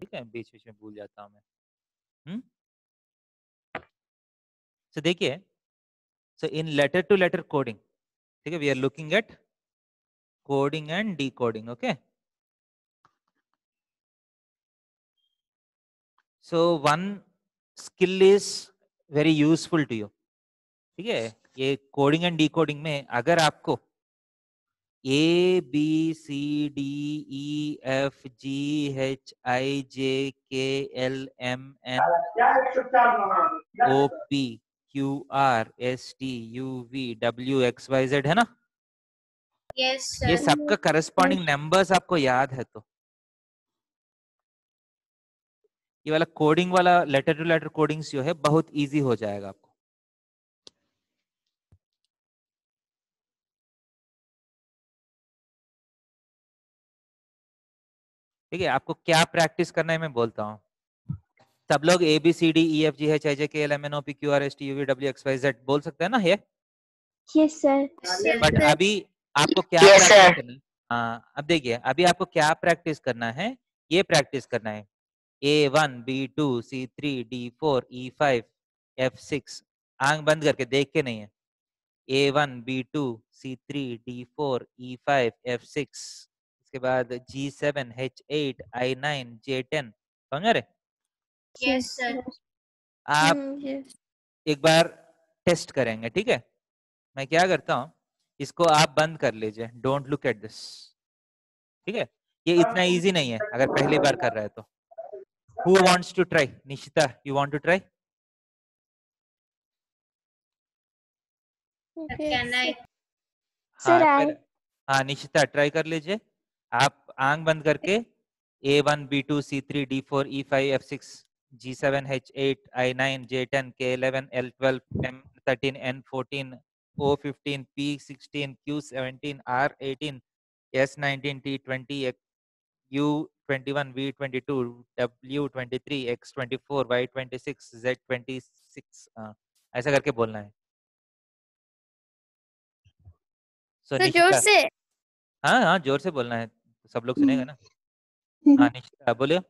ठीक है, बीच बीच में भूल जाता हूँ मैं। सो देखिए, so in letter to letter coding, ठीक है, we are looking at coding and decoding, okay. So one skill is very useful to you, ठीक है। ये कोडिंग एंड डिकोडिंग में अगर आपको A B C D E F G H I J K L M N O P Q R S T U V W X Y Z है ना, yes ये sir. सबका corresponding numbers आपको याद है तो ये वाला कोडिंग वाला लेटर टू लेटर कोडिंग्स जो है बहुत इजी हो जाएगा आपको। ठीक है, आपको क्या प्रैक्टिस करना है मैं बोलता हूँ। सब लोग A B C D E F G H I J K L M N O P Q R S T U V W X Y Z बोल सकते हैं ना ये। Yes sir. बट अभी आपको क्या Yes, प्रैक्टिस sir. करना है? हाँ, अब देखिए अभी आपको क्या प्रैक्टिस करना है, ये प्रैक्टिस करना है A1 B2 C3 D4 E5 F6, आंख बंद करके देख के नहीं है, A1 B2 C3 D4 E5 F6, इसके बाद G7 H8 I9 J10, समझ रहे? Yes sir. आप यस। एक बार टेस्ट करेंगे, ठीक है। मैं क्या करता हूँ, इसको आप बंद कर लीजिए, डोंट लुक एट दिस, ठीक है। ये इतना इजी नहीं है अगर पहली बार कर रहा है तो। Who wants to try? Nishita, you want to try? Can I? हाँ सर आई। हाँ निशिता ट्राई कर लीजिए, आप आंख बंद करके A1 B2 C3 D4 E5 F6 G7 H8 I9 J10 K11 L12 M13 N14 O15 P16 Q17 R18 S19 T20 U21 V22 W23 X24 Y26 Z26, ऐसा करके बोलना है। सो तो जोर निशिता, से। हाँ हाँ जोर से बोलना है, सब लोग सुनेगा ना। हाँ निशिता बोलिए।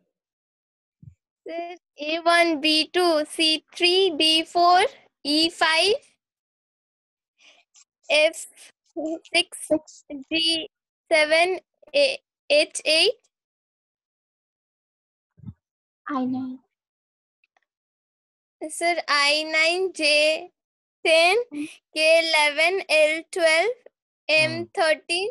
Sir A1 B2 C3 D4 E5 F6 G7 H8 I9 sir I9 J10 K11 L12 M13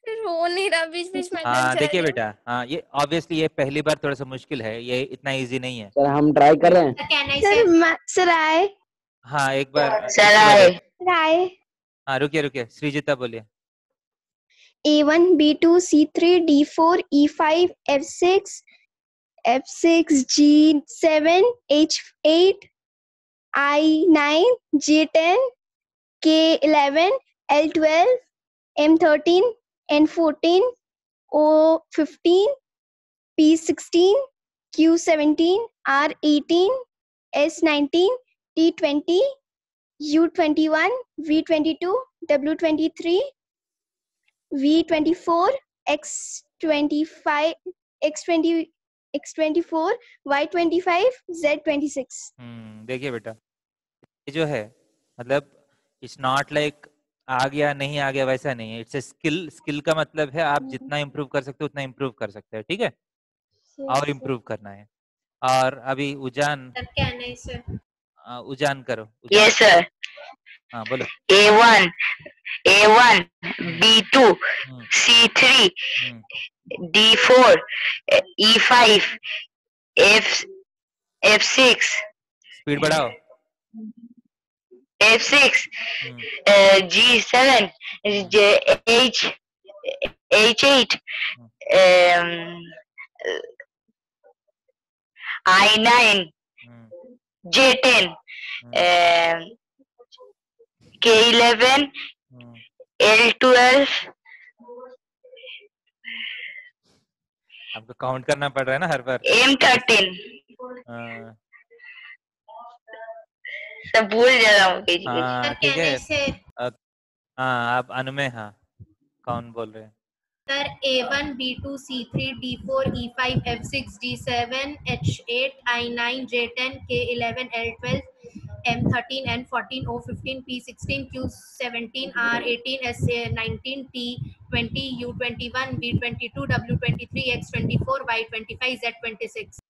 हो नहीं रहा, बीच बीच में अटक हाँ जा देखिए रही हूँ। बेटा, हाँ ये ऑब्वियसली ये पहली बार थोड़ा सा मुश्किल है, ये इतना इजी नहीं है। सर हम ट्राई कर रहे हैं। Can I sir sir? Sir आए। हाँ एक बार सर किससे बोले? आए। सर आए। हाँ रुकिए रुकिए, सृजिता बोलिए। A1 B2 C3 D4 E5 F6 G7 H8 I9 J10 K11 L12 M13 N14 O15 P16 Q17 R18 S19 T20 U21 V22 W23 V24 X25 X20 X24 Y25 Z26। देखिए बेटा, ये जो है मतलब इट्स नॉट लाइक आ गया नहीं आ गया वैसा नहीं है, इट्स ए स्किल। स्किल का मतलब है आप जितना इम्प्रूव कर सकते हो उतना इम्प्रूव कर सकते हैं, ठीक है, और इम्प्रूव करना है। और अभी उजान, सर कैन आई सर? उजान करो, उजान। Yes sir. हाँ बोलो। A1 A1 हम्म, B2 हम्म, C3 हम्म, D4 E5 F F6 speed बढ़ाओ। F6 हम्म, G7 हम्म, H8 हम्म, I9 हम्म, J10 हम्म, K11 हम्म। L12 आपको काउंट करना पड़ रहा है ना हर बार। M13 हाँ सब भूल जा रहा हूँ हाँ, ठीक कैन है। आई से? हाँ आप अनुमेय, हाँ कौन बोल रहे हैं? Sir A1 B2 C3 D4 E5 F6 D7 H8 I9 J10 K11 L12 M13 N14 O15 P16 Q17 R18 S19 T20 U21 B22 W23 X24 Y25 Z26।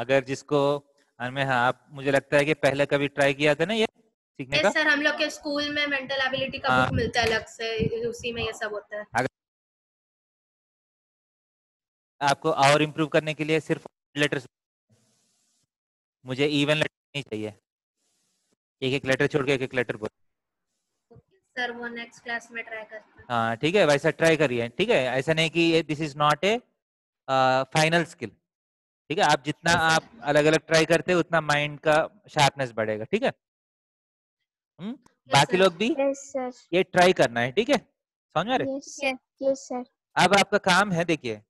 अगर जिसको में हाँ आप मुझे लगता है कि पहले कभी ट्राई किया था ना ये सीखने का। यस सर, हम लोग के स्कूल में मेंटल एबिलिटी का हाँ। बुक मिलता है अलग से, उसी में ये सब होता है। अगर आपको और इम्प्रूव करने के लिए सिर्फ लेटर्स, मुझे इवन लेटर नहीं चाहिए, एक एक लेटर छोड़ के एक एक लेटर बोल। सर वो नेक्स्ट क्लास में ट्राई करते हैं। हाँ ठीक है, वैसा ट्राई करिए। ठीक है, ऐसा नहीं कि this is not A final skill. ठीक है, आप जितना Yes, sir. आप अलग अलग ट्राई करते हैं उतना माइंड का शार्पनेस बढ़ेगा। ठीक है, बाकी sir. लोग भी Yes, sir. ये ट्राई करना है। ठीक है, समझ में आ रहे? Yes, sir. Yes, sir. अब आपका काम है, देखिए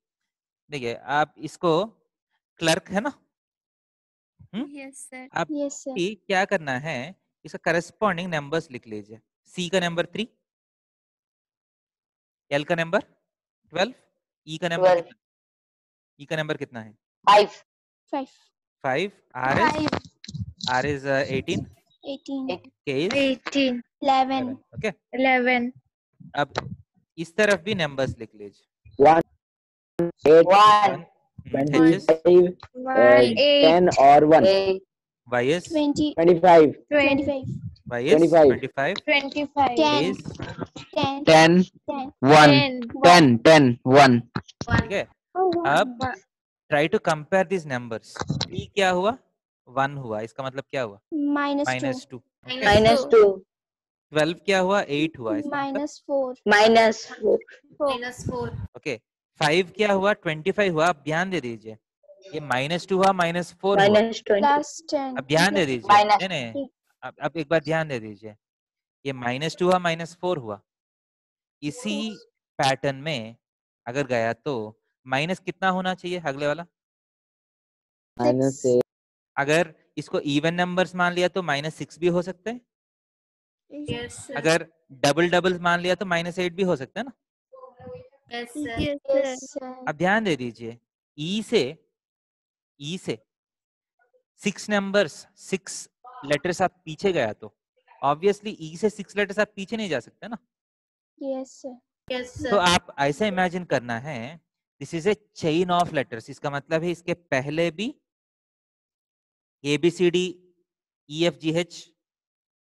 देखिए आप इसको क्लर्क है ना, Yes, sir. आप Yes, sir. क्या करना है, इसका करस्पॉन्डिंग नंबर्स लिख लीजिए। सी का नंबर 3, एल का नंबर 12, ई का नंबर 12. कितना, ई का नंबर कितना है 5. 5. 5, आर इज 18, 18. के इज 18, 11. ओके। 11, अब इस तरफ भी नंबर्स लिख लीजिए। 1, 8, 1. 25, 1, 10 और 1, 8. y is 20. 25, 25. y is 25, 25, 25, 10. is 10. 10, 10. 1, 10, 10, 1. ठीक है। अब try to compare this numbers. ई क्या हुआ, 1 हुआ, इसका मतलब क्या हुआ Minus 2. -2। Minus 2. 12 क्या हुआ, 8 हुआ, इसका मतलब Minus 4. Minus 4. -4। ओके। 5 क्या हुआ, 25 हुआ। अब ध्यान दे दीजिए, ये -2 हुआ, -4 हुआ। Minus 20. Plus 10. अब ध्यान दे दीजिए, Minus नहीं नहीं, अब एक बार ध्यान दे दीजिए, ये -2 हुआ, -4 हुआ। इसी पैटर्न में अगर गया तो माइनस कितना होना चाहिए अगले वाला। Minus 8, अगर इसको इवन नंबर्स मान लिया तो -6 भी हो सकते हैं। Yes, sir. अगर डबल डबल मान लिया तो -8 भी हो सकता है ना। Yes, sir. yes, sir. Yes, sir. अब ध्यान दे दीजिए, ई से 6 नंबर्स 6 लेटर्स आप पीछे गया तो ऑब्वियसली ई से 6 लेटर्स आप पीछे नहीं जा सकते ना। Yes, sir. Yes, तो sir. आप ऐसा इमेजिन करना है, this is a chain of letters. इसका मतलब है इसके पहले भी ABCD EFGH,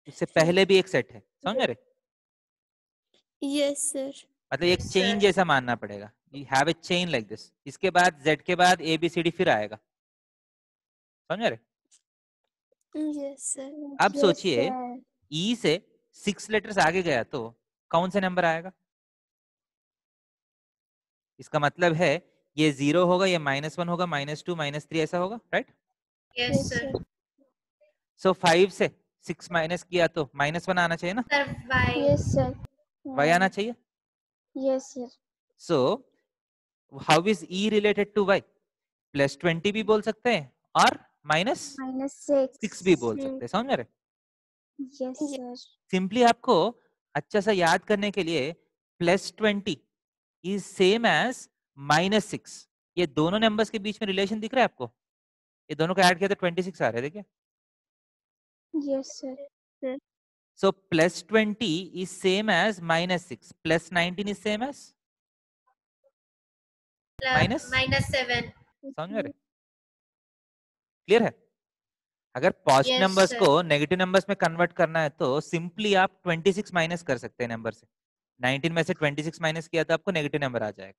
इससे पहले भी एक सेट है, समझ रहे? Yes, sir. मतलब एक Yes, चेन sir. जैसा मानना पड़ेगा। You have a chain like this. इसके बाद Z के बाद ABCD फिर आएगा, समझ रहे? Yes, sir. अब Yes, सोचिए, sir. E से 6 लेटर्स आगे गया तो कौन सा नंबर आएगा? इसका मतलब है ये 0 होगा, ये -1 होगा, -2, -3 ऐसा होगा, right? Yes, Yes, sir. sir. सो 5 से 6 माइनस किया तो -1 आना चाहिए ना, Sir, Y. Yes, sir. y आना चाहिए। Yes, sir. So how is E related to y? +20 भी बोल सकते हैं और Minus 6. -6 भी बोल सकते हैं, समझ रहे? Yes, sir. सिंपली आपको अच्छा सा याद करने के लिए +20 इज सेम एज -6। ये दोनों नंबर्स के बीच में रिलेशन दिख रहा है आपको? ये दोनों को ऐड किया तो 26 आ रहा है, देखिए। Yes, sir. So +20 is same as -6. +19 is same as Minus? -7. समझ रहे? क्लियर है? अगर पॉजिटिव Yes, नंबर्स sir. को नेगेटिव नंबर्स में कन्वर्ट करना है तो सिंपली आप 26 माइनस कर सकते हैं नंबर से। 19 में से 26 माइनस किया तो आपको नेगेटिव नंबर आ जाएगा।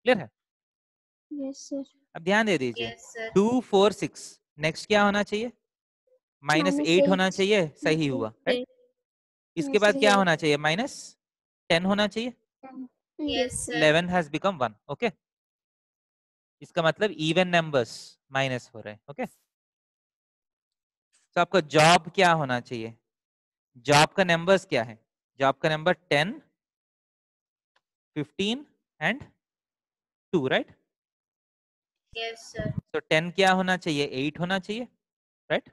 क्लियर है? Yes, sir. अब ध्यान दे दीजिए, Yes, sir. 2 4 6 नेक्स्ट क्या होना चाहिए? -8 होना चाहिए, सही हुआ, राइट? इसके Yes, बाद क्या sir. होना चाहिए? -10 होना चाहिए। Yes, sir. 11 has become 1, okay? इसका मतलब इवन नंबर्स माइनस हो रहे हैं, ओके? तो आपका जॉब क्या होना चाहिए? जॉब का नंबर्स क्या है? जॉब का number 10, 15 and 2, right? Yes, sir. तो 10 क्या होना चाहिए? 8 होना चाहिए, राइट?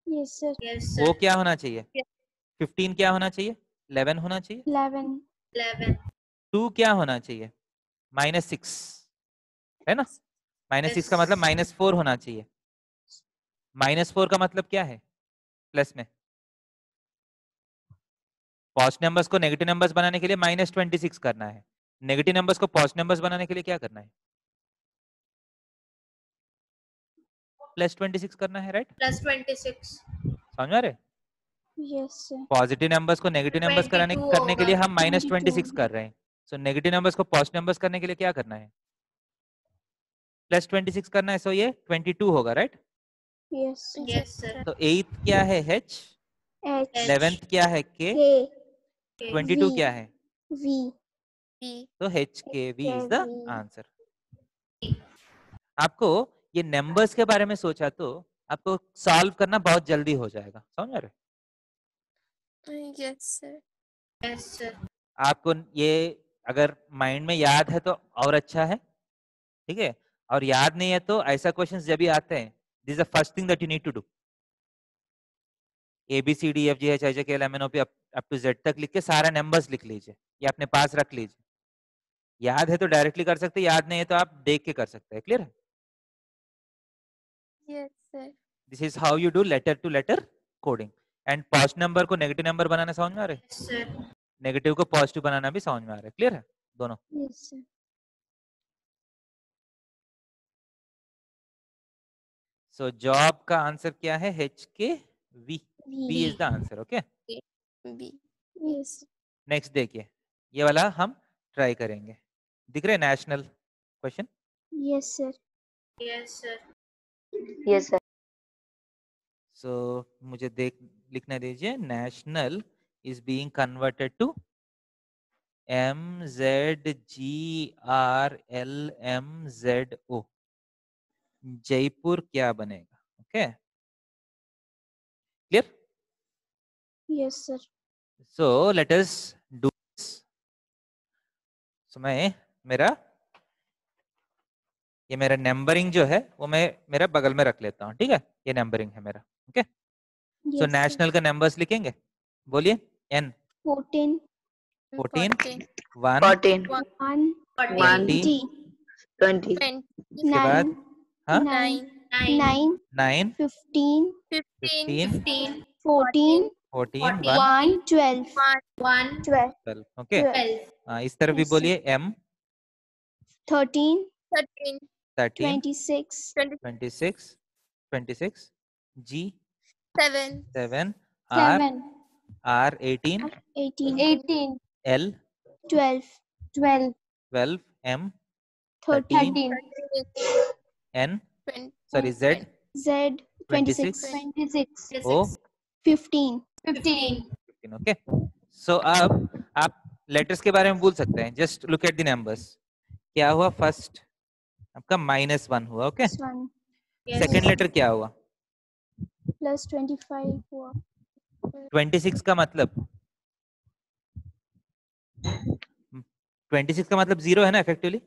Yes, sir. Yes, वो sir. क्या होना चाहिए? 15 क्या होना चाहिए? 11 होना चाहिए। 11. 11. 2 क्या होना चाहिए? -6 है ना? -6 का Yes. मतलब -4 होना चाहिए। -4 का मतलब क्या है प्लस में? पॉजिटिव नंबर्स को नेगेटिव नंबर्स बनाने के लिए -26 करना है, नेगेटिव नंबर्स को पॉजिटिव नंबर्स बनाने के लिए क्या करना है? +26 करना है, राइट? +26 समझ में आ रहे? Yes, sir. पॉजिटिव नंबर्स को नेगेटिव नंबर्स 22 करने के लिए होगा। हम -26 कर रहे हैं, सो नेगेटिव नंबर्स को पॉजिटिव नंबर्स करने के लिए क्या करना है? +26 करना है, सो ये 22 होगा, right? Yes, sir. Yes, sir. तो 8th क्या है H, H 11th क्या है K, K 22 V क्या है? V B. तो HKV is the HKV. Answer. आपको ये नंबर्स के बारे में सोचा तो आपको सॉल्व करना बहुत जल्दी हो जाएगा, समझ रहे? Yes, sir. Yes, sir. आपको ये अगर माइंड में याद है तो और अच्छा है, ठीक है? और याद नहीं है तो ऐसा क्वेश्चंस जब भी आते हैं, this is the first thing that you need to do. ABCDEFGHIJKLMNOP up to Z तक लिख के सारे नंबर्स लिख लीजिए, ये अपने पास रख लीजिए। याद है तो डायरेक्टली कर सकते हैं, याद नहीं है तो आप देख के कर सकते हैं। क्लियर है? Yes, sir. This is how you do letter to letter coding. And positive number को नेगेटिव नंबर बनाना समझ में आ रहा है, Yes, sir. नेगेटिव को पॉजिटिव बनाना भी समझ में आ रहा है। क्लियर है दोनों? Yes, sir. सो जॉब का आंसर क्या है? HKV, B is V. The answer. Okay, B. Yes. Next देखिए, ये वाला हम ट्राई करेंगे। दिख रहे national question? Yes, sir. Yes, sir. Yes, sir. So मुझे लिखने दीजिए, national is being converted to MZGRLMZO। Jaipur क्या बनेगा? Okay, clear? Yes, sir. So let us do this. So मैं मेरा नंबरिंग जो है वो मैं मेरा बगल में रख लेता हूँ, ठीक है? ये नंबरिंग है मेरा। ओके, सो Yes, sir. नेशनल का नंबर्स लिखेंगे, बोलिए। N 14 14 14. 1 14, 1 1, 20 20 20, 20. इसके बाद 9 हाँ 9 9, 9 9 15 15. 15 15, 14 14 1 1 12 1, 12 12। ओके, 12, इस तरफ भी Yes, sir. बोलिए। M 13 13. 13 26 26 26 G 7. 7 R 7 R 18 18 L 12 12 M 13 13 N 20. sorry Z Z 26 26 O 26, 15 15। Okay, so अब आप लेटर्स के बारे में भूल सकते हैं, just look at the numbers. क्या हुआ? फर्स्ट आपका -1 हुआ। Okay, plus 1 yes, second letter क्या हुआ? plus 25 हुआ 26 का मतलब 26 का मतलब 0 है ना effectively?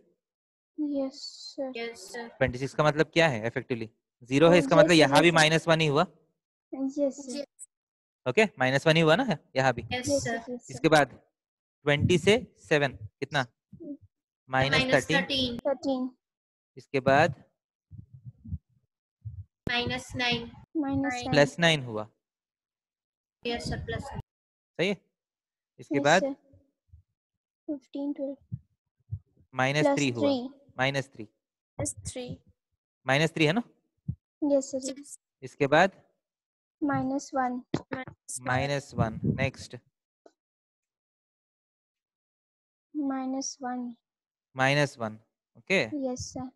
yes sir yes, sir. 26 का मतलब क्या है इफेक्टिवली? 0 है, Oh, इसका yes, मतलब sir, यहाँ भी yes, sir. -1 ही हुआ। yes sir Yes. ओके, -1 ही हुआ ना यहाँ भी। Yes, yes sir. sir yes sir इसके बाद 20 से 7 कितना? -13। -13, 13 इसके बाद -9, minus 9 +9 हुआ, yes, sir, +9, सही है? इसके yes बाद sir 15 12 -3 plus हुआ, 3 -3 Plus 3. -3 है ना? yes sir Yes. इसके बाद minus 1 -1. -1 next minus 1 -1। Okay, yes sir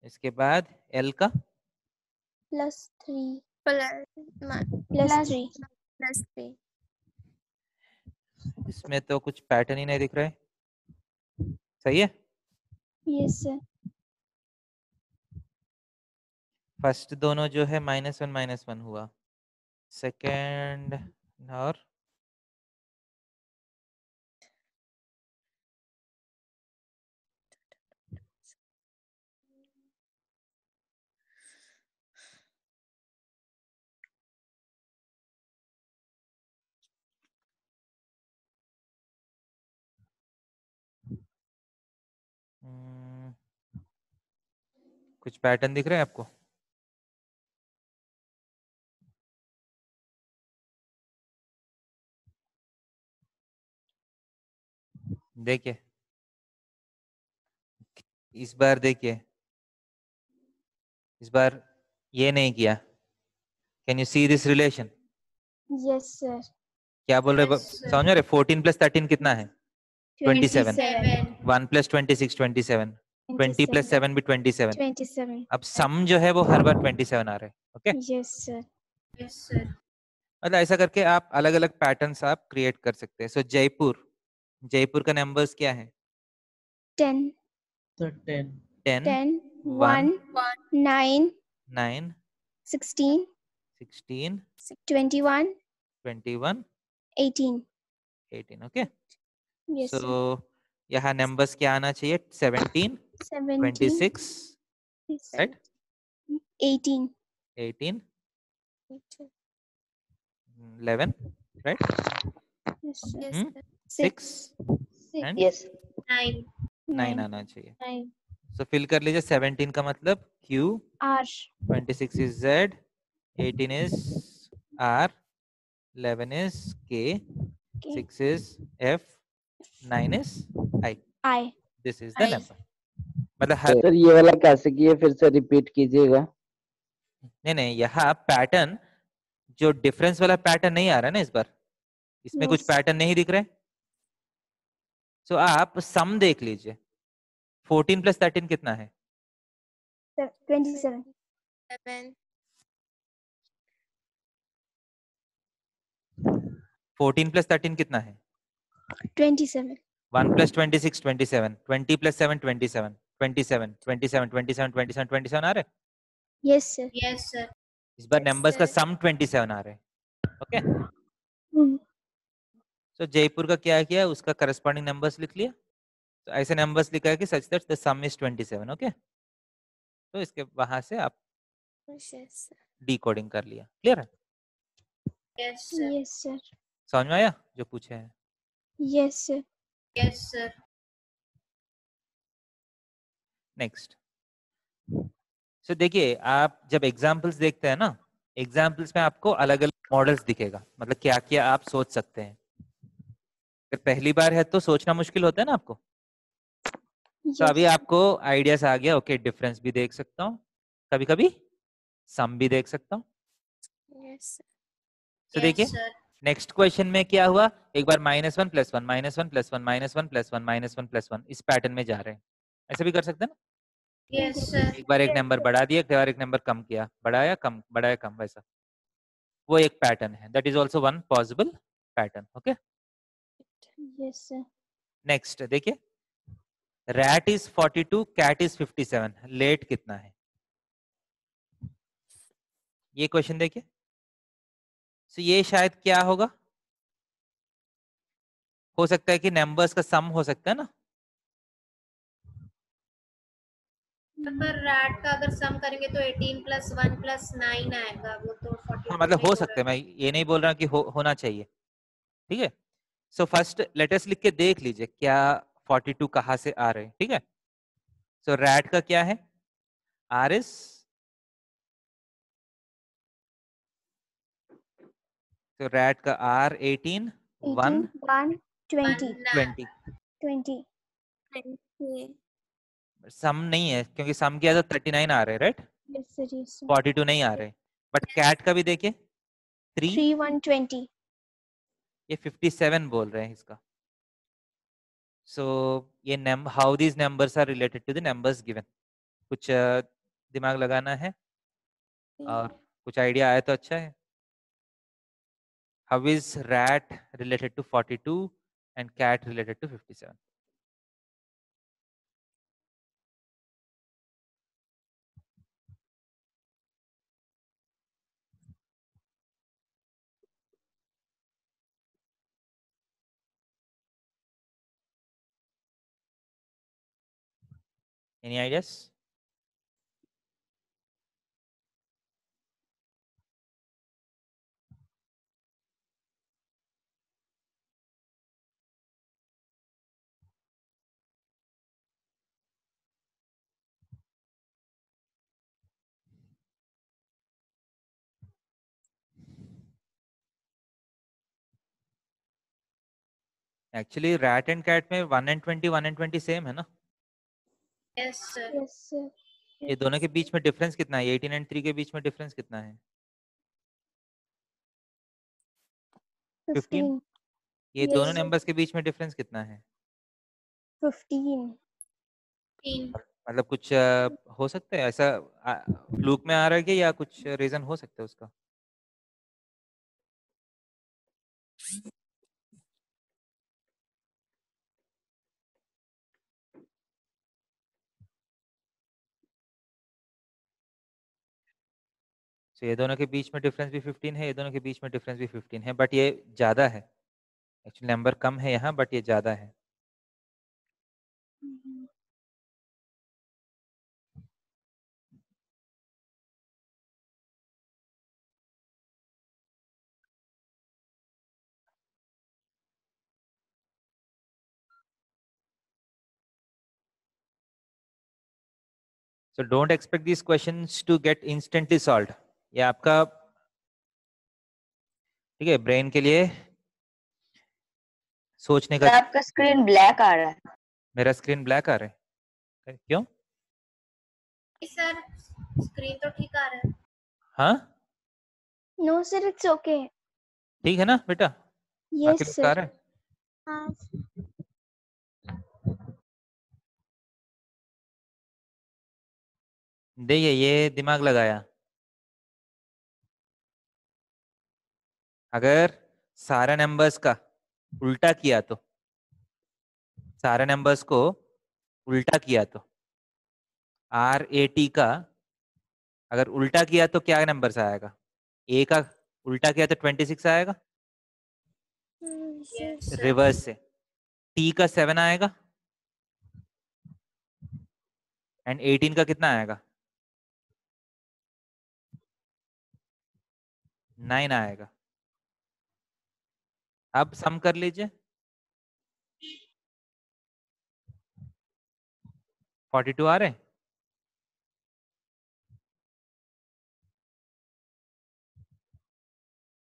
इसके बाद L का plus 3 Plus plus 3 plus 3. इसमें तो कुछ पैटर्न ही नहीं दिख रहा है, सही है? yes sir फर्स्ट दोनों जो है -1 हुआ, सेकेंड और कुछ पैटर्न दिख रहे हैं आपको? देखिए, इस बार देखिए, इस बार ये नहीं किया। Can you see this relation? Yes, sir. क्या बोल रहे? Yes, sir. समझ रहे? 14 + 13 कितना है? 27. 7. 1 + 26 27. 20 + 7 भी 27. 27. अब सम जो है वो हर बार 27 आ रहे हैं। Okay, Yes, sir. Yes, sir. मतलब ऐसा करके आप अलग अलग पैटर्न्स आप क्रिएट कर सकते हैं। सो जयपुर, जयपुर का नंबर्स क्या है? 10, 10. 10, 10, 1, 1, 9, 9, 16, 16, 21, 21, 18. 18. Okay, Yes, sir. सो यहाँ नंबर्स क्या आना चाहिए? 17, 17, 26, yes, right? 18. 18, 11, right? Yes, sir. Yes, Hmm? sir. 6 6, and Yes. 9. 9 9, आना चाहिए। 9. सो फिल कर लीजिए। 17 का मतलब Q, R. 26 is Z, 18 is R, 11 is K, Okay. 6 is F, 9 is I. I. This is the I. number. मतलब हर सर ये वाला कैसे किए, फिर से रिपीट कीजिएगा। नहीं, यहाँ पैटर्न जो डिफरेंस वाला पैटर्न नहीं आ रहा है ना इस बार, इसमें कुछ Yes. पैटर्न नहीं दिख रहे। सो आप सम देख लीजिए। 14 + 13 कितना है? 27. 7. 14 + 13 कितना है? 27. 1 + 26 27, 20 + 7 27, 27, 27, 27, 27, 27 आ रहे हैं। Yes, sir. Yes, sir. इस बार Yes, नंबर्स का sir. सम 27 आ रहे हैं। Okay, Hmm. सो जयपुर का क्या किया? उसका करस्पॉन्डिंग नंबर्स लिख लिया। तो ऐसे नंबर्स लिखा है कि such that the some is 27। Okay, तो इसके वहां से आप Yes, sir. डिकोडिंग कर लिया। क्लियर है? Yes, sir. Yes, sir. समझ में आया जो पूछे हैं? Yes, sir. Yes, sir. Next. So देखिए, आप जब एग्जाम्पल्स देखते हैं ना, एग्जाम्पल्स में आपको अलग अलग मॉडल्स दिखेगा, मतलब क्या क्या आप सोच सकते हैं। अगर पहली बार है तो सोचना मुश्किल होता है ना आपको। तो Yes. अभी आपको आइडियाज आ गया। ओके, डिफरेंस भी देख सकता हूँ, कभी कभी सम भी देख सकता हूँ। Yes, sir. तो Yes, देखिए, sir. नेक्स्ट क्वेश्चन में क्या हुआ? एक बार -1 + 1 -1 + 1 -1 + 1 -1 + 1 इस पैटर्न में जा रहे हैं। ऐसे भी कर सकते हैं ना। Yes, sir. एक बार एक नंबर बढ़ा दिया, एक बार एक नंबर कम किया, बढ़ाया कम, बढ़ाया कम, वैसा वो एक पैटर्न है। That is also one possible pattern. Okay, Yes, sir. Next देखिए, rat is 42, cat is 57, let कितना है? ये क्वेश्चन देखिए। सो ये शायद क्या होगा? हो सकता है कि नंबर्स का सम हो सकता है ना। पर रैट का अगर सम करेंगे तो 18 + 1 + 9 आएगा, वो तो 42 हाँ, मतलब नहीं हो हो सकता है, रहा मैं ये नहीं बोल रहा कि होना चाहिए। ठीक है, सो फर्स्ट लेटर्स लिख के देख लीजिए क्या 42 कहाँ से आ रहे हैं। ठीक है, सो रैट का क्या है? आर इज, तो रैट का R 18, 1, 18, 1, 20. 20। 20. 20. सम नहीं है क्योंकि सम किया तो 39 आ रहे हैं, right? Yes, sir. Yes, sir. 42 नहीं आ रहे। बट कैट का भी देखिए, 3, 3, 1, 20. ये 57 बोल रहे हैं इसका। सो ये how these numbers are related to the numbers given. कुछ दिमाग लगाना है और कुछ आइडिया आया तो अच्छा है। How is rat related to 42 and cat related to 57? Any ideas? Actually rat and cat में 1 and 20 सेम है ना? Yes sir. Yes, sir. ये दोनों के बीच में डिफरेंस कितना है? 18 and 3 के बीच में डिफरेंस कितना है? 15. ये Yes, दोनों sir. नंबर्स के बीच में डिफरेंस कितना है? 15. 3 मतलब कुछ हो सकता है ऐसा फ्लूक में आ रहा है कि या कुछ रीजन हो सकता है उसका? तो ये दोनों के बीच में डिफरेंस भी 15 है, ये दोनों के बीच में डिफरेंस भी 15 है, बट ये ज्यादा है। एक्चुअली नंबर कम है यहाँ, बट ये ज्यादा है। So don't expect these questions to get instantly solved. ये आपका ठीक है ब्रेन के लिए सोचने सर का। आपका स्क्रीन ब्लैक आ रहा है। मेरा स्क्रीन ब्लैक आ रहा है क्यों? सर स्क्रीन तो ठीक आ रहा है। हाँ No, sir, it's okay. ठीक है ना बेटा? Yes, बाकी लोग sir. आ रहे हैं? हाँ देखिए ये दिमाग लगाया, अगर सारे नंबर्स का उल्टा किया तो, सारे नंबर्स को उल्टा किया तो RAT का अगर उल्टा किया तो क्या नंबर्स आएगा? A का उल्टा किया तो 26 आएगा यस सर। रिवर्स से, T का 7 आएगा एंड 18 का कितना आएगा? 9 आएगा। अब सम कर लीजिए, 42 आ रहे हैं?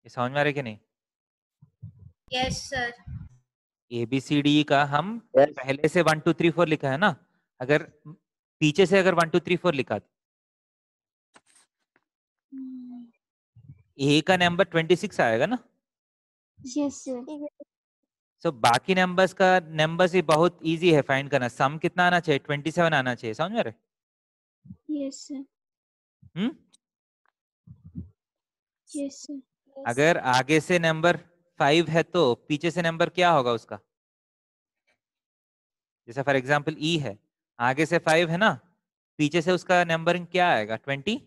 ये समझ में आ रहे कि नहीं? Yes sir. ABCD का हम Yes. पहले से 1 2 3 4 लिखा है ना, अगर पीछे से अगर 1 2 3 4 लिखा तो A का नंबर 26 आएगा ना? Yes, sir. सो बाकी नंबर्स का नंबर्स ही बहुत इजी है फाइंड करना। सम कितना आना चाहिए? 27 आना चाहिए। समझ में आ रहे? Yes, sir. हम्म? Yes, sir. अगर आगे से नंबर 5 है तो पीछे से नंबर क्या होगा उसका? जैसे फॉर एग्जांपल E है, आगे से 5 है ना, पीछे से उसका नंबरिंग क्या आएगा? 1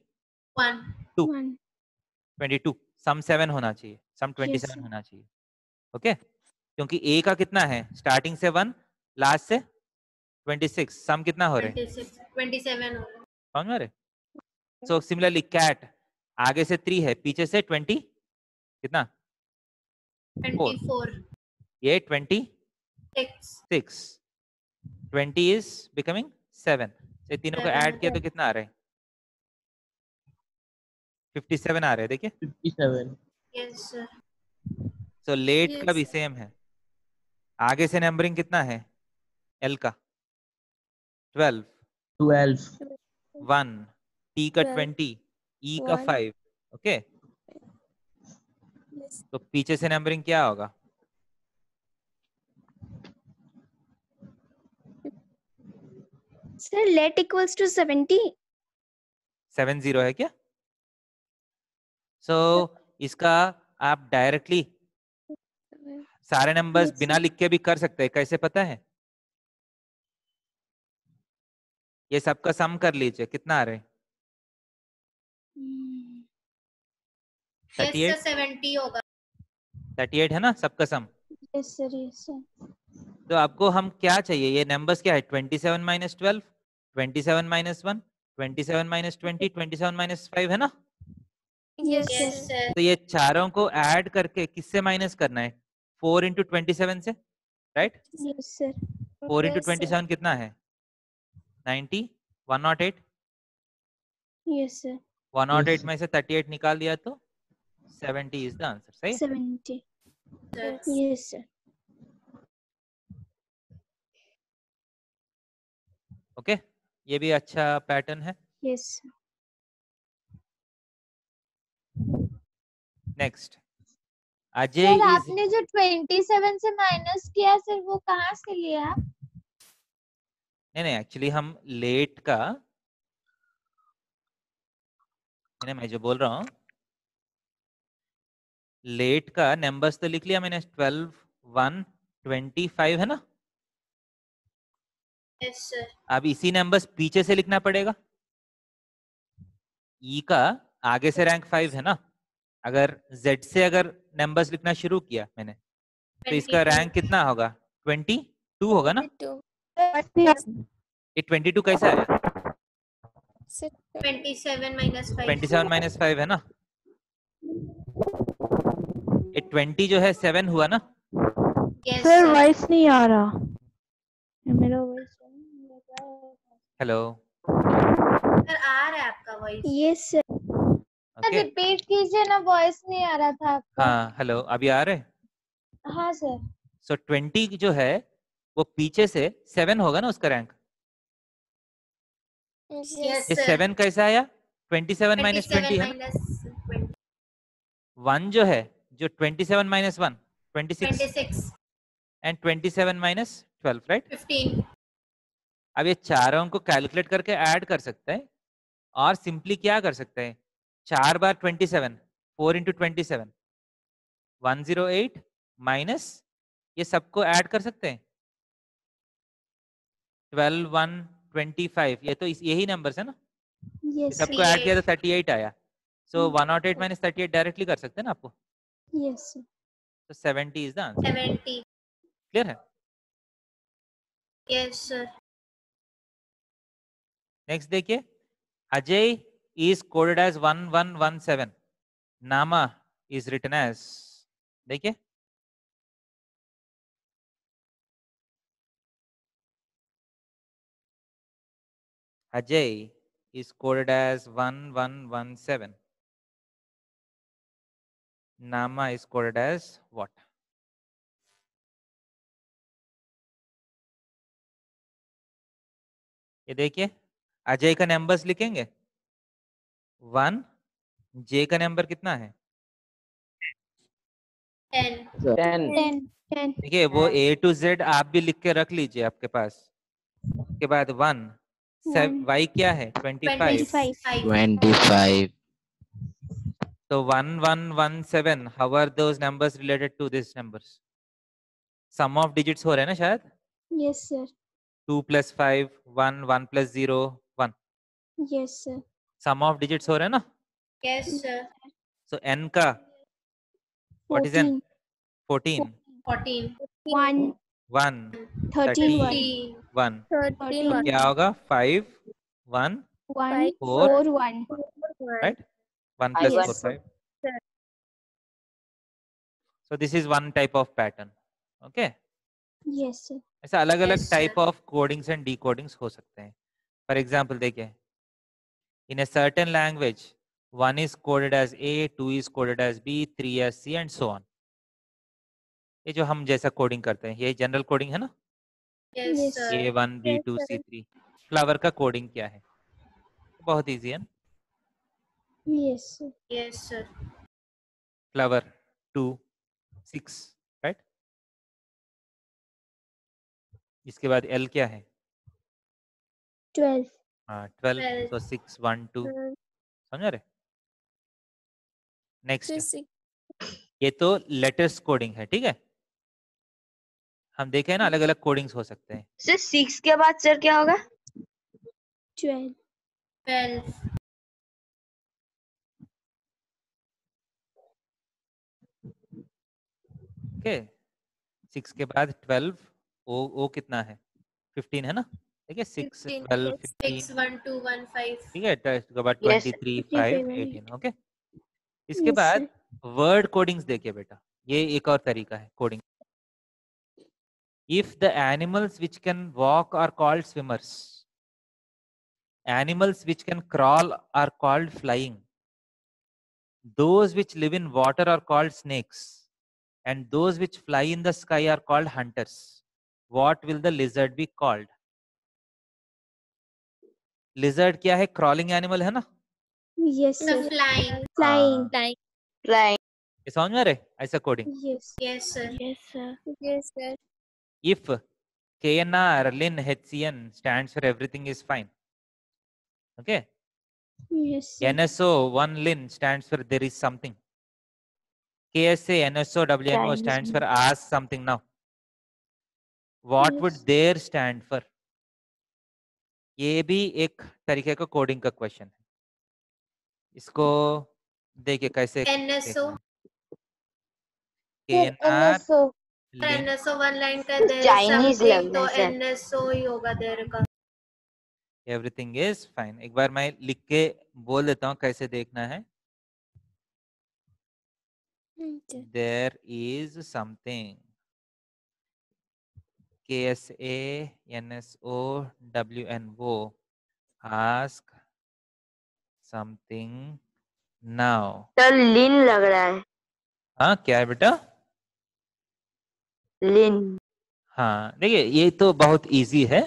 1. 22। सम 7 होना चाहिए, सम 27 sir. होना चाहिए। ओके क्योंकि A का कितना है? स्टार्टिंग से 1 लास्ट से 26, सम कितना हो रहे? 27 होगा। समझ में आ रहे? सो सिमिलरली कैट आगे से 3 है, पीछे से 20 कितना? 24 ये 26, 6 20 इज बिकमिंग 7। ये तीनों को 7 ऐड किया तो कितना आ रहा है? 57 आ रहे हैं। देखिए 57. Yes sir. सो लेट का Yes. भी सेम है। आगे से नंबरिंग कितना है? L का 12, 12. 1, T का 12, 20, E का 1. 5। Okay Yes. तो पीछे से नंबरिंग क्या होगा? Sir, let equals to 70. 70 है क्या? सो इसका आप डायरेक्टली सारे नंबर्स Yes, बिना sir. लिख के भी कर सकते हैं। कैसे पता है? ये सबका सम कर लीजिए, कितना आ रहे हैं? Hmm. यस 38, सर 70 होगा। 38 है ना सबका सम? Yes, sir. Yes, sir. तो आपको हम क्या चाहिए? ये नंबर्स क्या है? 27 माइनस 12, 27 माइनस 1, 27 माइनस 20, 27 माइनस 5 है ना? Yes, Yes. Yes sir. Sir. तो ये चारों को ऐड करके किससे माइनस करना है? 4 इंटू 27 से, right? Yes, sir. 4 into Yes, sir. 27 कितना है? 90, 108, Yes, sir. 108 Yes. में से 38 निकाल दिया तो 70 इज द आंसर। सही? 70. Sir Yes, sir. ओके, ये भी अच्छा पैटर्न है। Yes. Next, Ajay sir is, आपने जो 27 से माइनस किया सर वो कहाँ से लिया? नहीं एक्चुअली हम लेट का, मैं जो बोल रहा हूँ लेट का नंबर्स तो लिख लिया मैंने, 12, 1, 25 है ना। Yes sir. अब इसी नंबर्स पीछे से लिखना पड़ेगा। ई का आगे से रैंक 5 है ना, अगर जेड से अगर नंबर्स लिखना शुरू किया मैंने तो इसका 22 रैंक कितना होगा? 22 होगा ना। 22. ये 22 कैसा आया? Sir, 27 minus 5. 27 माइनस 5 है ना। ये 20 जो है 7 हुआ ना। Yes sir sir. वॉइस नहीं आ रहा, मेरा वॉइस हेलो, सर आ रहा है आपका voice. Yes sir. Okay, repeat कीजिए ना, वॉइस नहीं आ रहा था आपका। हाँ हेलो, अभी आ रहे। हाँ सर। सो 20 जो है वो पीछे से 7 होगा ना उसका रैंक। yes. यस ये सर। 7 कैसा आया? 27 माइनस 20 है ना। माइनस 1 जो है, जो 27 माइनस 1 26 26 एंड 27 माइनस 12 राइट। 15। अब ये चारों को कैलकुलेट करके ऐड कर सकते हैं और सिंपली क्या कर सकते हैं, 4 बार 27, 4 इंटू 27 108 माइनस ये सबको ऐड कर सकते हैं 12, 1, 25, ये तो यही नंबर्स है ना, ये Yes सबको sir. ऐड किया तो 38 आया। सो 108 माइनस 38 डायरेक्टली कर सकते हैं ना आपको। Yes sir. तो 70 इज द आंसर। 70। क्लियर है? Yes sir. नेक्स्ट देखिए, अजय इज कोडेड एज 1117, नामा इज रिटन एज, देखिए Ajay is coded as 1117. Nama is coded as what? ये देखिए, अजय का नंबर्स लिखेंगे 1, जे का नंबर कितना है? 10। 10. 10. देखिए वो A to Z आप भी लिख के रख लीजिए आपके पास। उसके बाद 1, y क्या है? 25। 25. So 1117, how are those numbers related to these numbers? Sum of digits हो रहे हैं ना शायद? Yes sir. 2 plus 5, 1, 1 plus 0, 1. Yes sir. Sum of digits हो रहे हैं ना? Yes sir. So n का, what is n? 14. 14, 14। 1. 1, 13. 1. 13. तो क्या होगा? 5, 1, 1. 4, 4. 1. right? 1 plus Yes. 4, 5. So this is one type of pattern. Okay? Yes sir. ऐसा अलग अलग Yes, type sir. Of codings and decodings हो सकते हैं। फॉर एग्जाम्पल देखिए, in a certain language 1 is coded as A, 2 is coded as B, 3 as C and so on. ये जो हम जैसा कोडिंग करते हैं ये जनरल कोडिंग है ना। Yes Yes. Sir. A1, B2, C3। Flower का कोडिंग क्या है? बहुत इजी है ना। Yes sir. Yes sir. Flower 2, 6 right. इसके बाद L क्या है? 12. हाँ 12, 12. तो 6, 1, 2, समझ रहे? नेक्स्ट, ये तो लेटेस्ट कोडिंग है, ठीक है। हम देखें ना अलग अलग कोडिंग्स हो सकते हैं। सर 6 के बाद सर क्या होगा? 12. 12। ओके, 6 के बाद 12, ओ कितना है? 15 है ना। ठीक है, 6, 15, 12, yes. 15, 6, 1, 2, 1, 5। ठीक है। तो इसके बाद Yes, 23, 25 5, and 18। ओके, इसके Yes बाद sir. वर्ड कोडिंग्स देखिए बेटा, ये एक और तरीका है कोडिंग। If the animals which can walk are called swimmers, animals which can crawl are called flying, those which live in water are called snakes, and those which fly in the sky are called hunters. What will the lizard be called? Lizard क्या है? Crawling animal है ना? Yes, sir. Flying. Flying. Flying. Flying. ये समझ में आ रहा है ऐसा coding? Yes. Yes sir. Yes, sir. Yes, sir. If KNR, LIN, HCN stands for everything is fine. Okay. Yes, sir. NSO, one LIN stands for there is something. KSA, NSO, WNO Chinese stands for ask something now. What would Yes. there stand for? ये भी एक तरीके का coding का question है। इसको देखिए कैसे NSO। KNR, LIN, NSO one line का there is Chinese something लग तो रहा है, sir. NSO ही होगा देर का। Everything is fine. एक बार मैं लिख के बोल देता हूँ कैसे देखना है। Okay. There is something KSA, NSO, WNO ask something now। Sir लिन लग रहा है, हाँ क्या है बेटा? लिन। हाँ देखिए ये तो बहुत इजी है।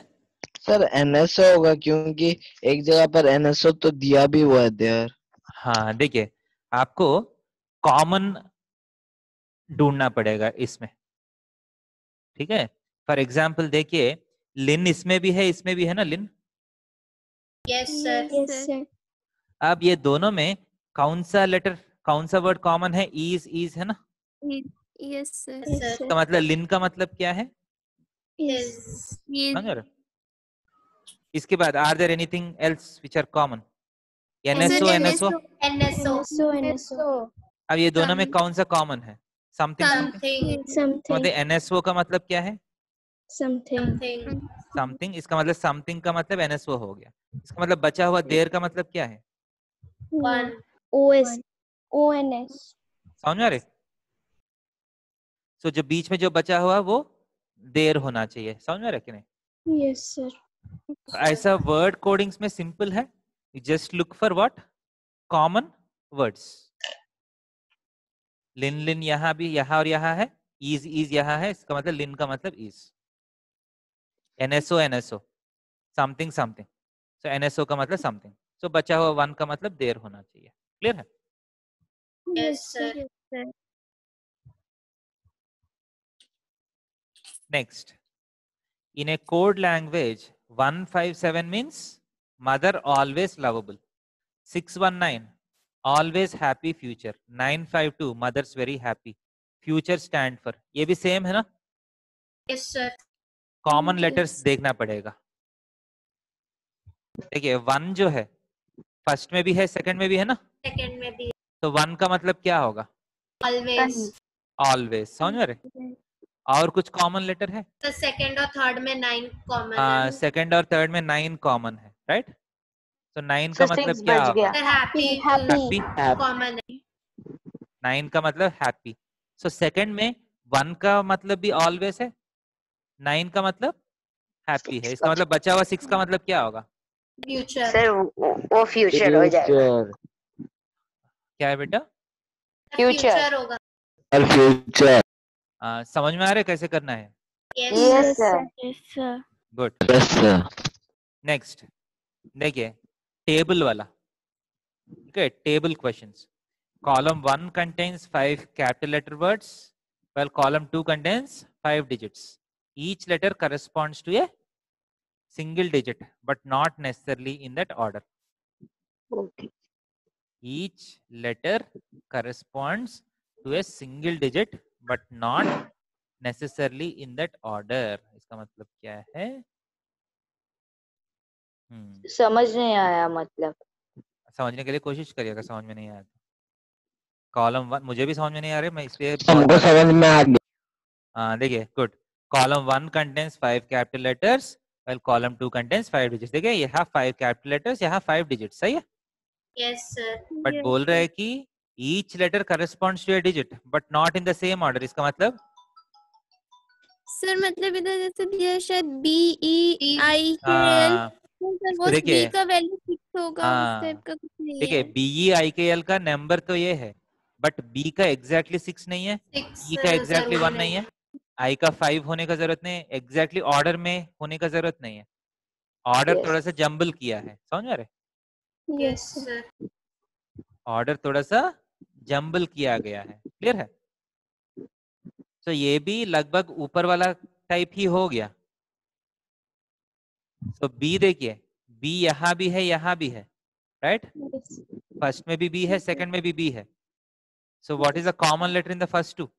सर एनएसओ होगा क्योंकि एक जगह पर एनएसओ तो दिया भी हुआ है देयर। हाँ देखिए आपको कॉमन ढूंढना पड़ेगा इसमें, ठीक है? फॉर एग्जाम्पल देखिए लिन इसमें भी है, इसमें भी है ना लिन। Yes sir. Yes, sir. अब ये दोनों में कौन सा लेटर, कौन सा वर्ड कॉमन है? इज है ना? Yes, sir. Yes, sir. sir. तो मतलब लिन का मतलब क्या है? Yes. Is Yes. समझ रहे हो? इसके बाद are there anything else which are common? NSO, NSO। NSO NSO, NSO. अब ये दोनों में Some- कौन सा कॉमन है? समथिंग। something Something. मतलब NSO का मतलब क्या है? Something. something something. इसका मतलब समथिंग का मतलब NSO हो गया। इसका मतलब बचा हुआ देर का मतलब क्या है? one OS. ONS. समझ में आ रहे? सो जो बीच में जो बचा हुआ वो देर होना चाहिए। समझ में आ रहा है कि नहीं? Yes, sir. ऐसा वर्ड कोडिंग्स में सिंपल है। You just look for what common words. लिन लिन यहाँ भी, यहाँ और यहाँ है। इज यहाँ है, इसका मतलब लिन का मतलब is. NSO, NSO, something something. So NSO का मतलब समथिंग। सो बचा हुआ वन का मतलब देर होना चाहिए। क्लियर है? yes sir Yes, sir. Next, in a code language, 157 means mother always lovable. 619 always happy future. 952 mother's very happy. Future stand for, ये भी सेम है ना? yes sir कॉमन लेटर्स देखना पड़ेगा। देखिए वन जो है फर्स्ट में भी है, सेकंड में भी है ना? second में भी तो वन का मतलब क्या होगा? always always. समझ में आ रहे? और कुछ कॉमन लेटर है? तो second और third में 9 common हाँ है सेकंड और थर्ड में 9 कॉमन है, राइट? तो 9 का सर मतलब 6 क्या बच होगा? गया। Sir happy happy. common है 9 का मतलब हैप्पी। सो सेकंड में 1 का मतलब भी ऑलवेज है, 9 का मतलब हैप्पी है। इसका मतलब बचा हुआ 6 का मतलब क्या होगा? future सर वो फ्यूचर हो जाएगा। फ्यूचर क्या है बेटा? future होगा और फ्यूचर। समझ में आ रहा है कैसे करना है? yes Yes, sir. Yes, sir. Good. Yes sir. Next देखिए टेबल वाला, ठीक है? Table questions. Column 1 contains 5 capital letter words, while column 2 contains 5 digits. Each letter corresponds to a single digit, but not necessarily in that order. Okay. Each letter corresponds to a single digit, but not necessarily in that order. इसका मतलब क्या है? समझ नहीं आया मतलब। समझने के लिए कोशिश करिएगा, समझ में नहीं आया तो। कॉलम 1 मुझे भी समझ में नहीं आ रही, मैं इसलिए हमको समझ में आ गया। हाँ देखिए good. Column 1 contains 5 capital letters, while column 2 contains 5 digits. देखिए यहाँ 5 capital letters, यहाँ 5 digits, सही है? yes sir बट बोल रहे हैं कि each letter corresponds to a digit, but not in the same order. इसका मतलब सर मतलब इधर जैसे दिया है शायद BEIKL, सर वो देखिए, B का वैल्यू 6 होगा, उस हाँ, टाइप का कुछ नहीं देखिए है। BEIKL का नंबर तो ये है, बट B का एग्जैक्टली 6 नहीं है, 6 E का एग्जैक्टली जरूरी 1 नहीं है, I का 5 होने का जरूरत नहीं है, एग्जैक्टली ऑर्डर में होने का जरूरत नहीं है। Order Yes. थोड़ा सा जंबल किया है, समझ में आ रहे? Yes, yes sir. sir. Order थोड़ा सा जंबल किया गया है, क्लियर है? तो ये भी लगभग ऊपर वाला टाइप ही हो गया। तो बी देखिए, बी यहाँ भी है, यहाँ भी है, राइट? Yes. फर्स्ट में भी बी है, सेकंड में भी बी है। So what is the common letter in the first two?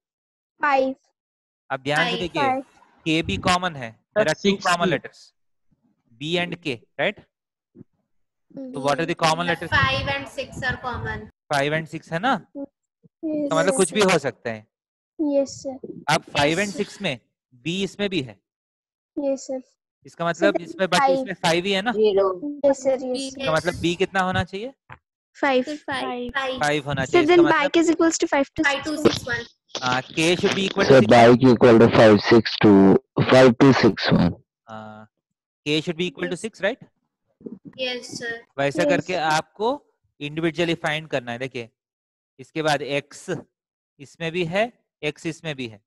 5. अब ध्यान से Five. देखिए, 5. के भी कॉमन है, there are two common letters, B and K, right? तो what are the common The letters? 5 and 6 are common. 5 and 6 है ना? Yes. तो मतलब कुछ भी हो सकता है। Yes, sir. अब 5 Yes, एंड 6 में बी इसमें भी है, Yes, sir. इसका मतलब then इसमें बट 5. इसमें 5 ही है ना? 0. Yes, sir. Yes, sir. इसका मतलब बी कितना होना चाहिए? 5. Sir, 5. 5. 5 होना So चाहिए। इसका then मतलब bike is equals to 5 to 5 to 6. 6 1. K should be equal to So 6। bike equal to 5 to 6 1. K should be equal to 6, right? Yes sir. वैसा Yes. करके आपको इंडिविजुअली फाइंड करना है। देखिए, इसके बाद x इसमें भी है, x इसमें भी है,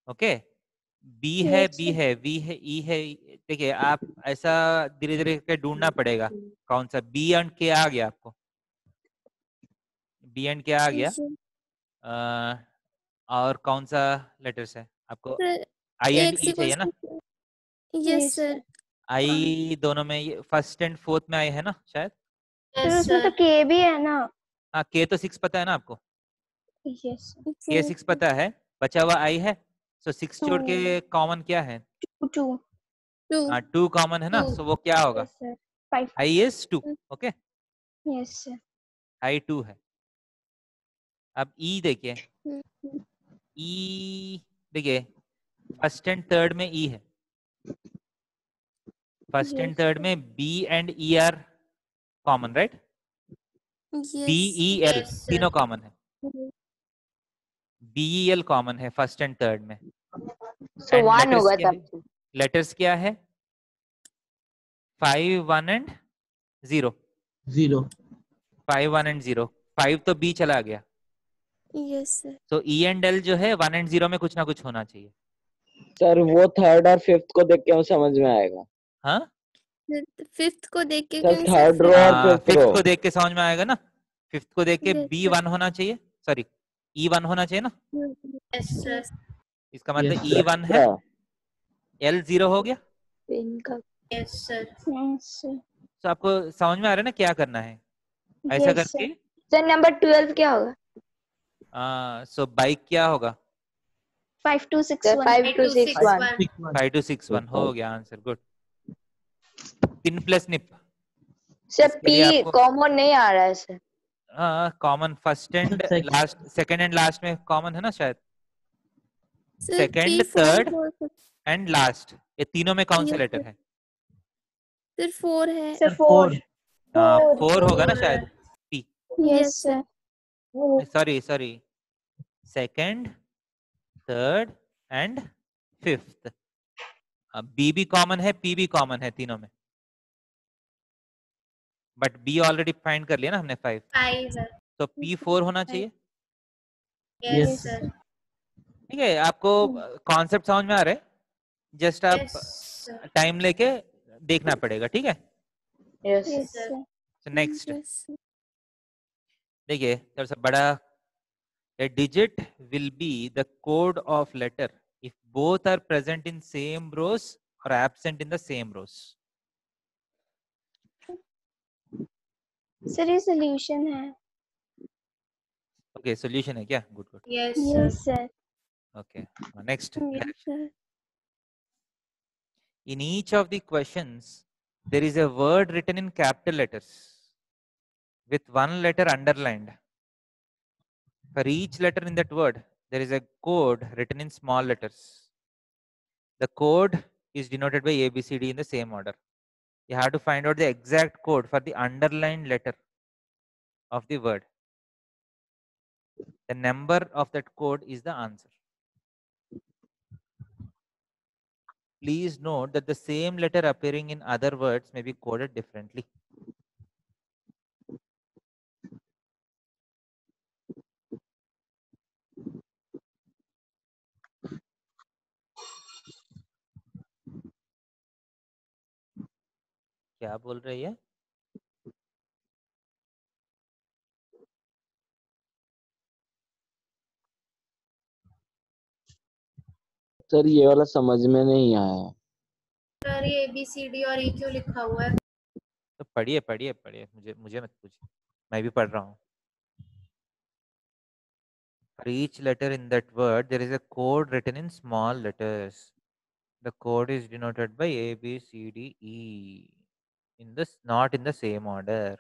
ओके? b है, Yes, b sir. है, v है, e है। देखिए, आप ऐसा धीरे धीरे करके ढूंढना पड़ेगा कौन सा। b एंड k आ गया आपको, b एंड k आ गया। Yes, sir. और कौन सा लेटर्स है आपको? Sir, i and X e चाहिए equals ना? to. Yes, Yes, sir. i दोनों में, ये फर्स्ट एंड फोर्थ में आई है ना शायद? Sir, Yes उसमें तो sir. K भी है ना? हाँ, k तो 6 पता है ना आपको? Yes. k 6 पता है, बचा हुआ i है। सो 6 छोड़ के 2. कॉमन क्या है? 2. 2. 2 कॉमन है ना? 2. सो वो क्या होगा? Yes, sir. 5. i is 2, okay? Yes, sir. i 2 है। अब e देखिए, Hmm. e देखिए, फर्स्ट एंड थर्ड में e है, first and Yes, third sir. में b and e are common, right? b Yes. e l Yes sir. तीनों common है, Hmm. b e l common है फर्स्ट एंड थर्ड में। So And 1 letters होगा क्या तब है? से. लेटर्स क्या है? 5 1 एंड 0, 5 1 एंड 0। 5 तो b चला गया, Yes, sir. तो e एंड l जो है 1 एंड 0 में कुछ ना कुछ होना चाहिए। सर वो थर्ड और फिफ्थ को देख के हम समझ में आएगा। हाँ, फिफ्थ को देख के सर क्यों थर्ड रो और फिफ्थ फिफ्थ रो। को देख के समझ में आएगा ना? फिफ्थ को देख के Yes, b sir. 1 होना चाहिए, सॉरी e 1 होना चाहिए ना? Yes sir. इसका मतलब e 1 है, l 0 हो गया। पिन का. Yes sir. Yes, sir. तो आपको समझ में आ रहा है ना क्या करना है? ऐसा Yes, sir. करके Sir नंबर 12 क्या होगा? सो बाइक क्या होगा? 5 2 6 Sir 1. 5 2 6 1. 5 2 6 1 हो गया आंसर, गुड। पिन प्लस निप, Sir इसके P लिए आपको कॉमन नहीं आ रहा है sir. Common first and last, second and last में कॉमन है ना शायद? Sir, सेकंड, P4 थर्ड हो सकता एंड लास्ट, ये तीनों में कौन सा Yes, लेटर sir. है? Sir, 4 है. Sir 4. 4 होगा ना शायद? P, Yes, sir. Sorry sorry, second, third and fifth. B भी कॉमन है, पी भी कॉमन है तीनों में, बट बी ऑलरेडी फाइंड कर लिया ना हमने 5, 5 है. तो पी 4 होना चाहिए। Yes sir. ठीक है, आपको कॉन्सेप्ट समझ में आ रहा है? जस्ट आप Yes sir. टाइम लेके देखना पड़ेगा, ठीक है? Yes. Yes, sir. sir. Next Yes, sir. देखिए, थोड़ा सा बड़ा, a digit will be the code of letter if both are present in same rows or absent in the same rows. Sir, ये solution है. Okay, solution है क्या? Good, good. Yes sir. Yes, sir. Okay, next Yes, direction. sir. In each of the questions, there is a word written in capital letters with one letter underlined. For each letter in that word, there is a code written in small letters. The code is denoted by A, B, C, D in the same order. You have to find out the exact code for the underlined letter of the word. The number of that code is the answer. Please note that the same letter appearing in other words may be coded differently. क्या बोल रही है? Sir ये वाला समझ में नहीं आया। सर ये ABCD और EQ लिखा हुआ है। तो पढ़िए पढ़िए पढ़िए, मुझे मत पूछिए, मैं भी पढ़ रहा हूँ। For each letter in that word, there is a code written in small letters. The code is denoted by A, B, C, D, E. Not in the same order.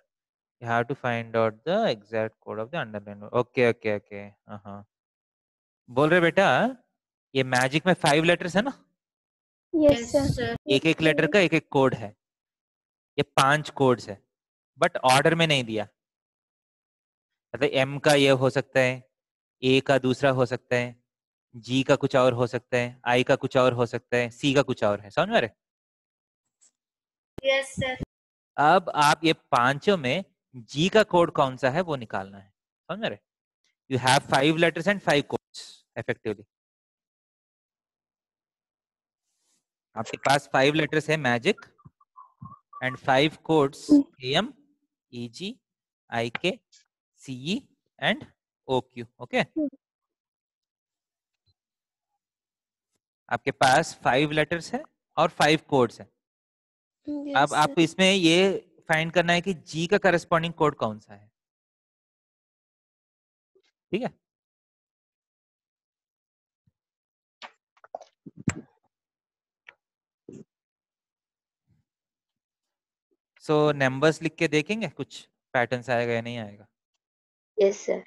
You have to find out the exact code of the underlined word. Okay. बोल रहे बेटा, ये magic में 5 letters है ना? Yes, Yes, sir. sir. एक एक letter का एक एक कोड है। ये 5 कोड्स है, बट ऑर्डर में नहीं दिया। मतलब एम का ये हो सकता है, ए का दूसरा हो सकता है, जी का कुछ और हो सकता है, आई का कुछ और हो सकता है, सी का कुछ और है। समझ में रहे? Yes, sir. अब आप ये पांचों में जी का कोड कौन सा है वो निकालना है। समझ में रहे? You have 5 letters and 5 codes effectively. आपके पास 5 लेटर्स है magic and 5 codes AM, EG, IK, CE and OQ। Okay, आपके पास 5 लेटर्स है और 5 कोड्स है। Yes, अब sir. आपको इसमें ये फाइंड करना है कि जी का करस्पॉन्डिंग कोड कौन सा है। ठीक है, सो नंबर्स लिख के देखेंगे कुछ पैटर्न्स आएगा या नहीं आएगा। Yes, sir.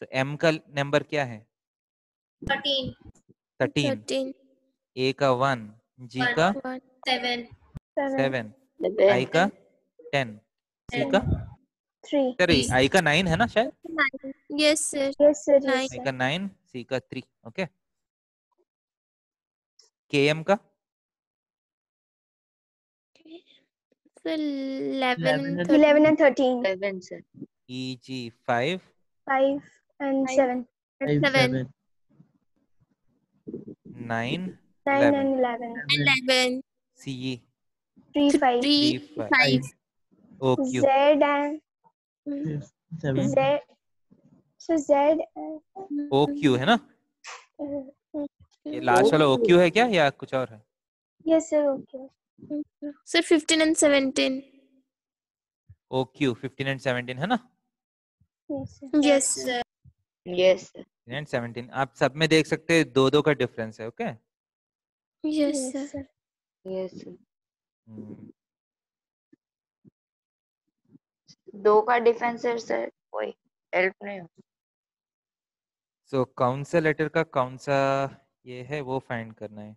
तो एम का नंबर क्या है? 13, 13, 13, ए का 1, जी का 1, 7, 7, आई 11, का 10, सी का 3. सॉरी 3. आई का 9 है ना शायद? 9. Yes, sir. Yes, sir. 9. Yes, आई sir. का 9, सी का 3। ओके, के एम का Sir, 11 and 13. 11 and 13. 11, sir. E G 5, 5 and 7. 7 9, 9 11, and 11. 11. C 3, 5. 3, 3, 5. O Q Z and Z. So Z and O Q है ना? ये लास्ट वाला ओ क्यू है क्या या कुछ और है? yes, sir. Okay. Sir, 15 and 17. O Q 15 and 17 है ना? Yes, sir. Yes, sir. Yes, sir. 15 and 17 आप सब में देख सकते हैं, 2-2 का डिफरेंस है। Okay, Yes, Yes, sir. sir. Yes, sir. हम्म, 2 का डिफरेंस है सर, कोई हेल्प नहीं हो। सो कौन सा लेटर का कौन सा ये है वो फाइंड करना है।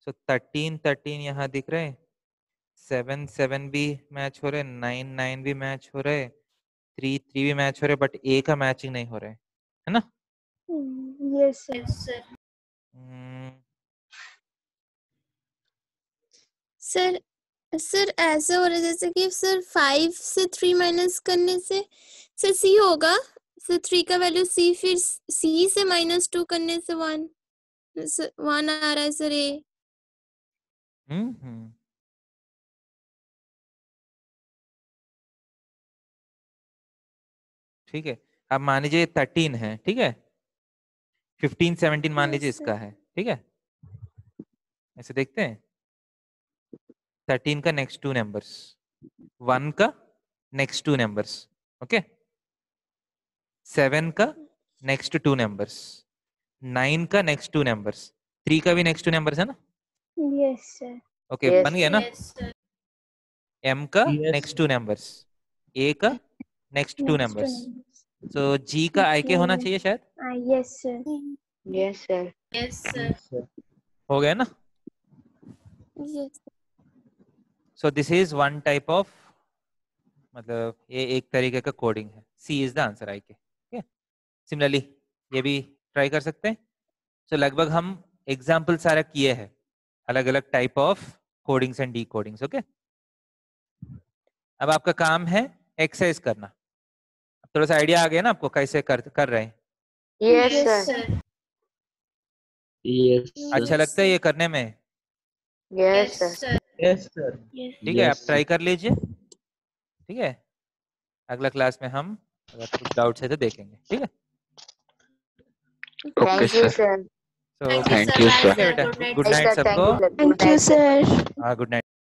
सो 13 यहाँ दिख रहे हैं, 7 भी मैच हो रहे, 9 भी मैच हो रहे, 3 भी मैच हो रहे, बट ए का मैचिंग नहीं हो रहा है ना? Yes, sir. Yes, sir. Sir ऐसा हो रहा है जैसे कि सर 5 से 3 माइनस करने से सर C होगा। सर 3 का वैल्यू C, फिर C से -2 करने से 1 आ रहा है सर A। ठीक है, अब मान लीजिए 13 है, ठीक है, 15 17 मान लीजिए Yes, sir. इसका है। ठीक है, ऐसे देखते हैं, 13 का नेक्स्ट 2 नंबर्स, 1 का नेक्स्ट 2 नंबर्स, ओके, 7 का नेक्स्ट 2 नंबर्स, 9 का नेक्स्ट 2 नंबर्स, 3 का भी नेक्स्ट 2 नंबर्स है ना? Yes, sir. ओके, Yes, बन गया ना? Yes, sir. M का Yes, नेक्स्ट 2 नंबर्स, A का नेक्स्ट 2 Next नंबर्स, one. सो G का IK होना चाहिए शायद। Yes, sir. Yes, sir. Yes, sir. हो गया ना? Yes. So this is one type of, मतलब ये एक तरीके का कोडिंग है। सी इज द आंसर आई के। ठीक है, सिमिलरली ये भी ट्राई कर सकते हैं। सो लगभग हम एग्जाम्पल सारा किए हैं, अलग अलग type of codings and D codings. Okay, अब आपका काम है एक्सरसाइज करना। अब थोड़ा सा आइडिया आ गया ना आपको कैसे कर रहे हैं? Yes, Yes, sir. sir. Yes, अच्छा लगता है ये करने में? Yes, Yes, sir. sir. yes, sir. Yes. ठीक है, आप Yes, ट्राई कर लीजिए। ठीक है, अगला क्लास में हम अगर कुछ डाउट्स है तो देखेंगे, ठीक है। Okay thank you sir. Sir. So Thank you, Thank sir. you, Bye, sir. sir. बेटा, Good night. Good night sir thank सबको। You sir. Thank you sir. हाँ, गुड नाइट।